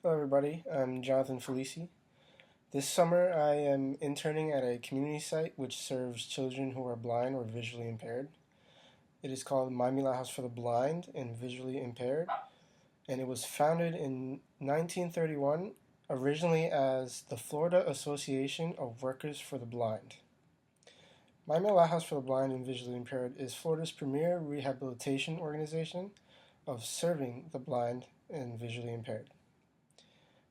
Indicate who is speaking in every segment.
Speaker 1: Hello, everybody. I'm Jonathan Felici. This summer, I am interning at a community site which serves children who are blind or visually impaired. It is called Miami House for the Blind and Visually Impaired, and it was founded in 1931, originally as the Florida Association of Workers for the Blind. Miami House for the Blind and Visually Impaired is Florida's premier rehabilitation organization of serving the blind and visually impaired.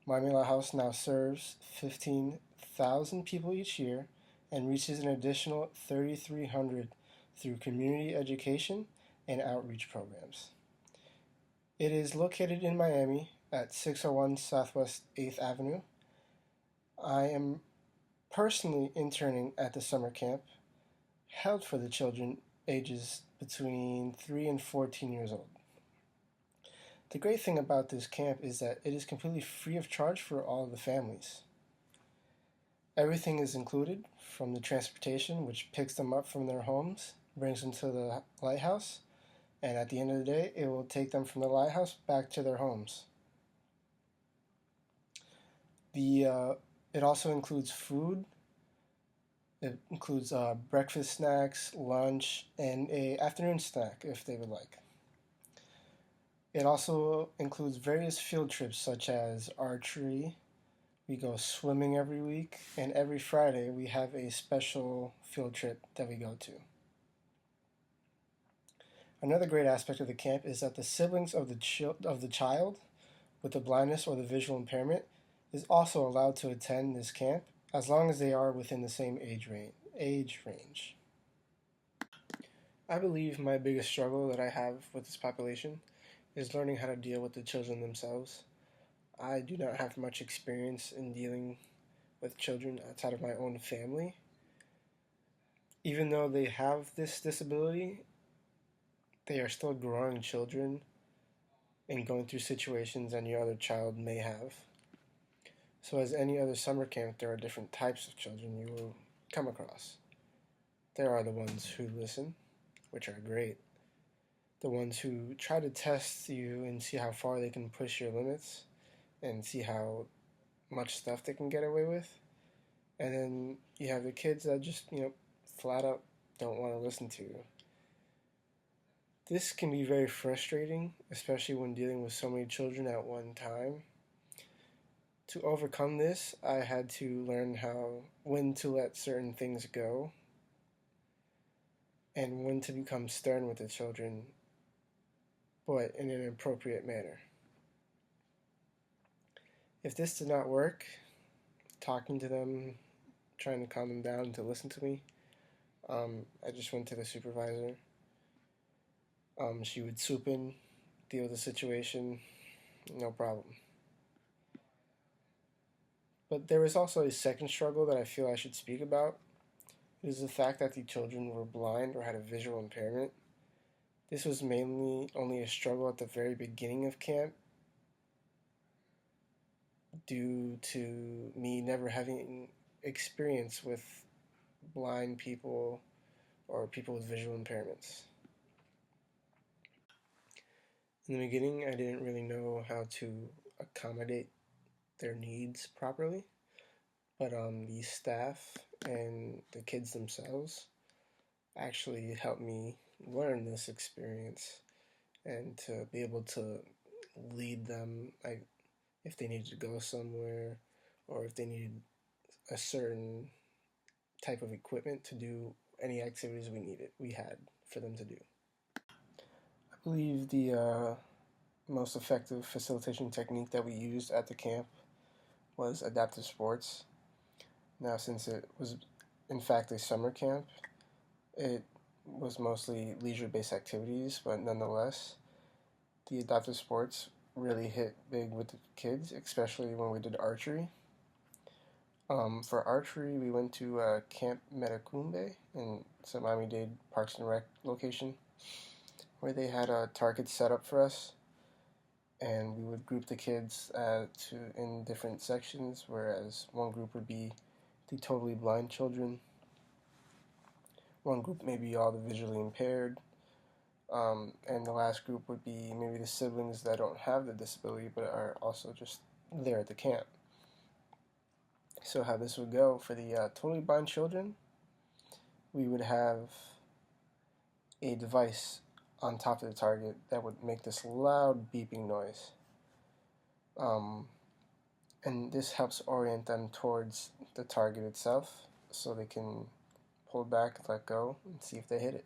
Speaker 1: Miami House now serves 15,000 people each year and reaches an additional 3,300 through community education and outreach programs. It is located in Miami at 601 Southwest 8th Avenue. I am personally interning at the summer camp held for the children ages between 3 and 14 years old. The great thing about this camp is that it is completely free of charge for all of the families. Everything is included, from the transportation, which picks them up from their homes, brings them to the lighthouse, and at the end of the day, it will take them from the lighthouse back to their homes. It also includes food. It includes breakfast snacks, lunch, and a afternoon snack if they would like. It also includes various field trips such as archery. We go swimming every week, and every Friday we have a special field trip that we go to. Another great aspect of the camp is that the siblings of the child with the blindness or the visual impairment is also allowed to attend this camp as long as they are within the same age range. I believe my biggest struggle that I have with this population is learning how to deal with the children themselves. I do not have much experience in dealing with children outside of my own family. Even though they have this disability, they are still growing children and going through situations any other child may have. So, as any other summer camp, there are different types of children you will come across. There are the ones who listen, which are great. The ones who try to test you and see how far they can push your limits and see how much stuff they can get away with. And then you have the kids that just, flat out don't want to listen to you. This can be very frustrating, especially when dealing with so many children at one time. To overcome this, I had to learn when to let certain things go and when to become stern with the children, but in an appropriate manner. If this did not work, talking to them, trying to calm them down to listen to me, I just went to the supervisor. She would swoop in, deal with the situation, no problem. But there was also a second struggle that I feel I should speak about. It is the fact that the children were blind or had a visual impairment. This was mainly only a struggle at the very beginning of camp due to me never having experience with blind people or people with visual impairments. In the beginning, I didn't really know how to accommodate their needs properly, but the staff and the kids themselves actually helped me learn this experience and to be able to lead them, like if they needed to go somewhere or if they needed a certain type of equipment to do any activities we had for them to do. I believe the most effective facilitation technique that we used at the camp was adaptive sports. Now, since it was in fact a summer camp, it was mostly leisure-based activities, but nonetheless, the adaptive sports really hit big with the kids, especially when we did archery. For archery, we went to Camp Metacumbe in St. Miami-Dade Parks and Rec location, where they had a target set up for us, and we would group the kids in different sections, whereas one group would be the totally blind children, one group may be all the visually impaired, and the last group would be maybe the siblings that don't have the disability but are also just there at the camp. So how this would go for the totally blind children, we would have a device on top of the target that would make this loud beeping noise. Um, and this helps orient them towards the target itself so they can pull back, let go, and see if they hit it.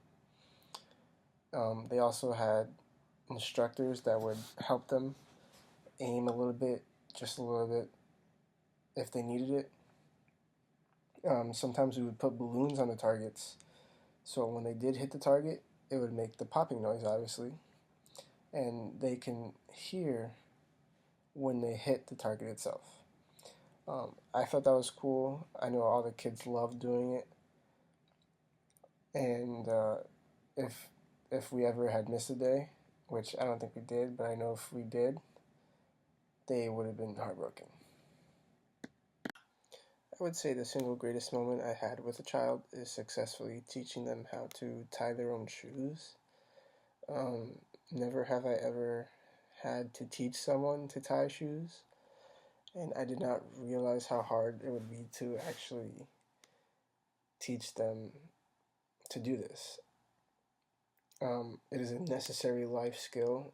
Speaker 1: They also had instructors that would help them aim a little bit, just a little bit, if they needed it. Sometimes we would put balloons on the targets, so when they did hit the target, it would make the popping noise, obviously, and they can hear when they hit the target itself. I thought that was cool. I know all the kids loved doing it, and if if we ever had missed a day, which I don't think we did, but I know if we did, they would have been heartbroken. I would say the single greatest moment I had with a child is successfully teaching them how to tie their own shoes. Um, Never have I ever had to teach someone to tie shoes, and I did not realize how hard it would be to actually teach them to do this. It is a necessary life skill,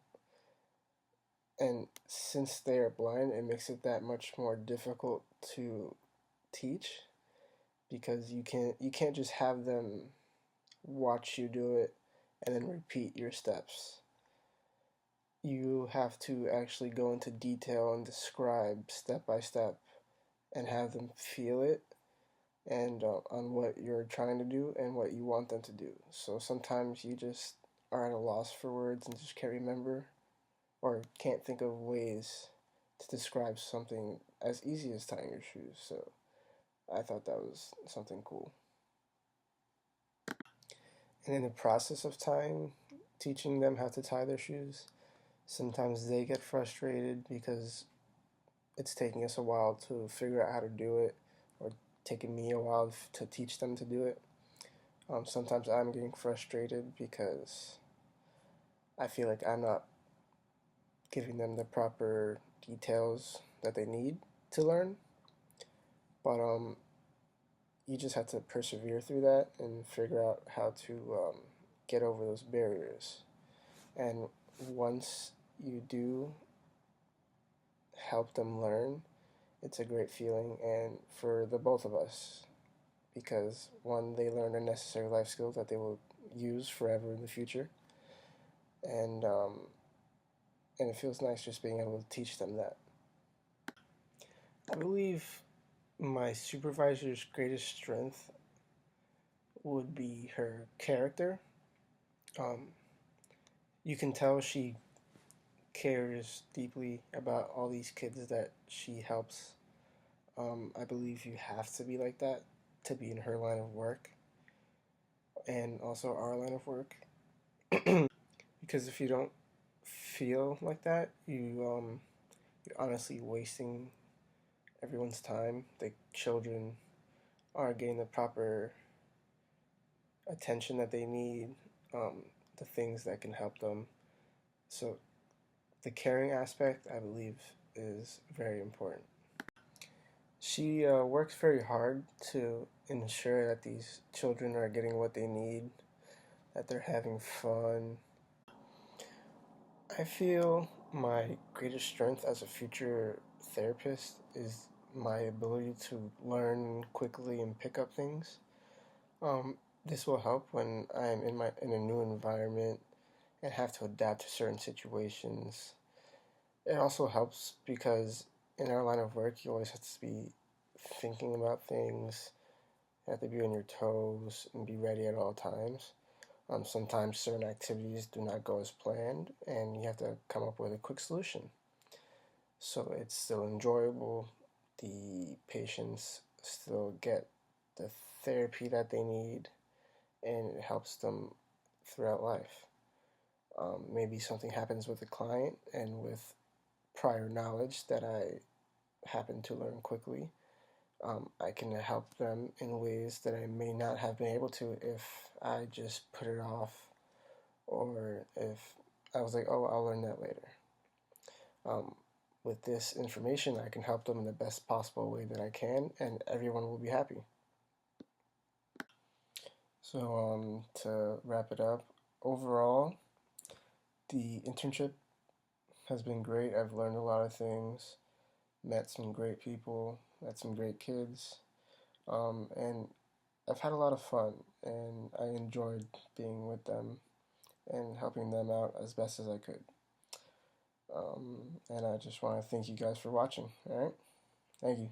Speaker 1: and since they are blind, it makes it that much more difficult to teach because you can't just have them watch you do it and then repeat your steps. You have to actually go into detail and describe step by step and have them feel it and on what you're trying to do and what you want them to do. So sometimes you just are at a loss for words and just can't remember or can't think of ways to describe something as easy as tying your shoes. So I thought that was something cool. And in the process of teaching them how to tie their shoes, sometimes they get frustrated because it's taking us a while to figure out how to do it, or taking me a while to teach them to do it. Sometimes I'm getting frustrated because I feel like I'm not giving them the proper details that they need to learn. But you just have to persevere through that and figure out how to get over those barriers. And once you do help them learn, it's a great feeling, and for the both of us, because one, they learn a necessary life skill that they will use forever in the future, and and it feels nice just being able to teach them that. I believe my supervisor's greatest strength would be her character. Um, you can tell she cares deeply about all these kids that she helps. I believe you have to be like that to be in her line of work and also our line of work. Because if you don't feel like that, you're honestly wasting everyone's time. The children are getting the proper attention that they need, the things that can help them. So the caring aspect, I believe, is very important. She works very hard to ensure that these children are getting what they need, that they're having fun. I feel my greatest strength as a future therapist is my ability to learn quickly and pick up things. Um, this will help when I'm in a new environment and have to adapt to certain situations. It also helps because in our line of work, you always have to be thinking about things. You have to be on your toes and be ready at all times. Sometimes certain activities do not go as planned, and you have to come up with a quick solution. So it's still enjoyable. The patients still get the therapy that they need, and it helps them throughout life. Maybe something happens with a client, and with prior knowledge that I happen to learn quickly, I can help them in ways that I may not have been able to if I just put it off, or if I was like, oh, I'll learn that later. Um, with this information, I can help them in the best possible way that I can, and everyone will be happy. So, to wrap it up, overall, the internship has been great. I've learned a lot of things, met some great people, met some great kids, and I've had a lot of fun, and I enjoyed being with them and helping them out as best as I could. And I just want to thank you guys for watching. All right, thank you.